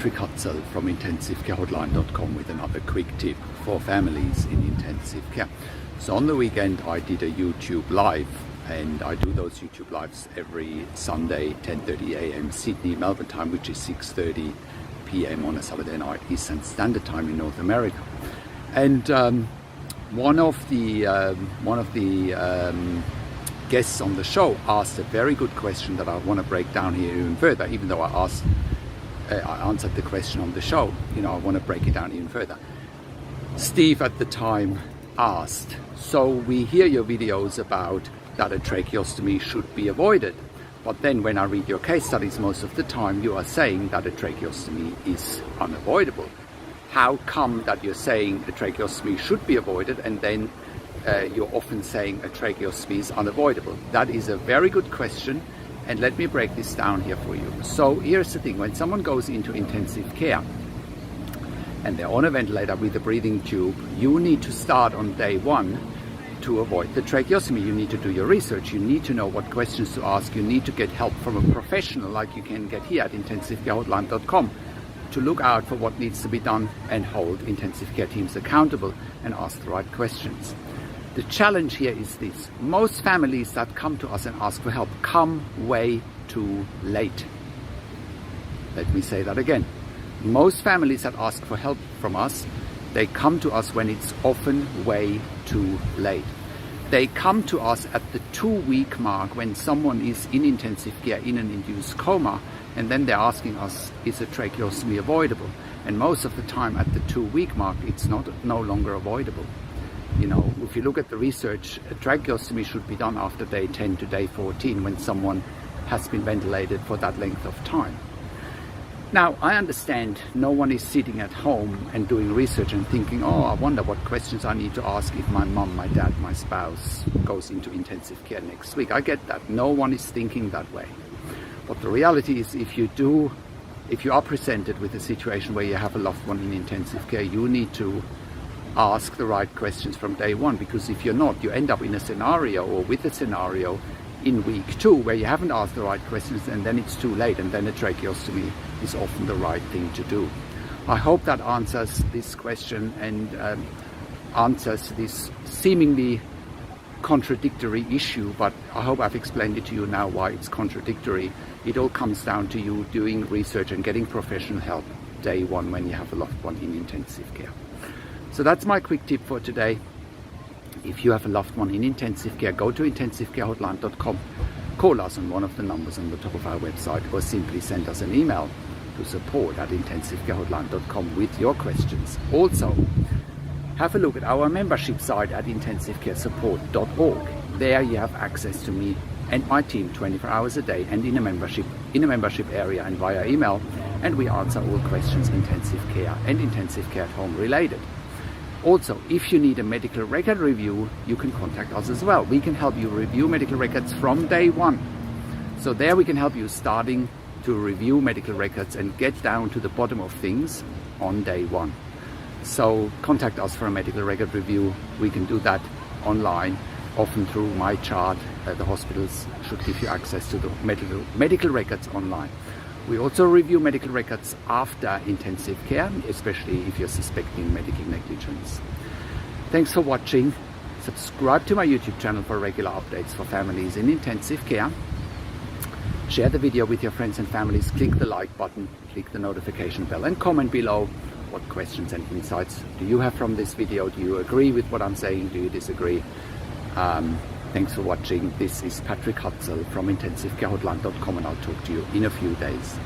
Patrick Hutzel from IntensiveCareHotline.com with another quick tip for families in intensive care. So on the weekend I did a YouTube live, and I do those YouTube lives every Sunday 10:30 a.m. Sydney, Melbourne time, which is 6:30 p.m. on a Saturday night Eastern Standard Time in North America. And one of the guests on the show asked a very good question that I want to break down here even further. Even though I answered the question on the show, I want to break it down even further. Steve at the time asked, so we hear your videos about that a tracheostomy should be avoided, but then when I read your case studies, most of the time you are saying that a tracheostomy is unavoidable. How come that you're saying a tracheostomy should be avoided and then you're often saying a tracheostomy is unavoidable? That is a very good question, and let me break this down here for you. So here's the thing: when someone goes into intensive care and they're on a ventilator with a breathing tube, you need to start on day one to avoid the tracheostomy. You need to do your research, you need to know what questions to ask, you need to get help from a professional like you can get here at IntensiveCareHotline.com to look out for what needs to be done and hold intensive care teams accountable and ask the right questions. The challenge here is this: most families that come to us and ask for help come way too late. Let me say that again. Most families that ask for help from us, they come to us when it's often way too late. They come to us at the 2-week mark when someone is in intensive care in an induced coma, and then they're asking us, is a tracheostomy avoidable? And most of the time at the 2-week mark, it's no longer avoidable. If you look at the research, a tracheostomy should be done after day 10 to day 14 when someone has been ventilated for that length of time. Now, I understand no one is sitting at home and doing research and thinking, oh, I wonder what questions I need to ask if my mom, my dad, my spouse goes into intensive care next week. I get that. No one is thinking that way. But the reality is, if you are presented with a situation where you have a loved one in intensive care, you need to ask the right questions from day one, because if you're not, you end up in a scenario or with a scenario in week 2 where you haven't asked the right questions, and then it's too late, and then a tracheostomy is often the right thing to do. I hope that answers this question and answers this seemingly contradictory issue, but I hope I've explained it to you now why it's contradictory. It all comes down to you doing research and getting professional help day one when you have a loved one in intensive care. So that's my quick tip for today. If you have a loved one in intensive care, go to IntensiveCareHotline.com, call us on one of the numbers on the top of our website, or simply send us an email to support@IntensiveCareHotline.com with your questions. Also, have a look at our membership site at IntensiveCareSupport.org. There you have access to me and my team 24 hours a day, and in a membership area and via email, and we answer all questions intensive care and intensive care at home related. Also, if you need a medical record review, you can contact us as well. We can help you review medical records from day one. So there we can help you starting to review medical records and get down to the bottom of things on day one. So contact us for a medical record review. We can do that online, often through my chart. The hospitals should give you access to the medical records online. We also review medical records after intensive care, especially if you're suspecting medical negligence. Thanks for watching. Subscribe to my YouTube channel for regular updates for families in intensive care. Share the video with your friends and families. Click the like button, click the notification bell, and comment below what questions and insights do you have from this video. Do you agree with what I'm saying? Do you disagree? Thanks for watching. This is Patrick Hutzel from IntensiveCareHotline.com, and I'll talk to you in a few days.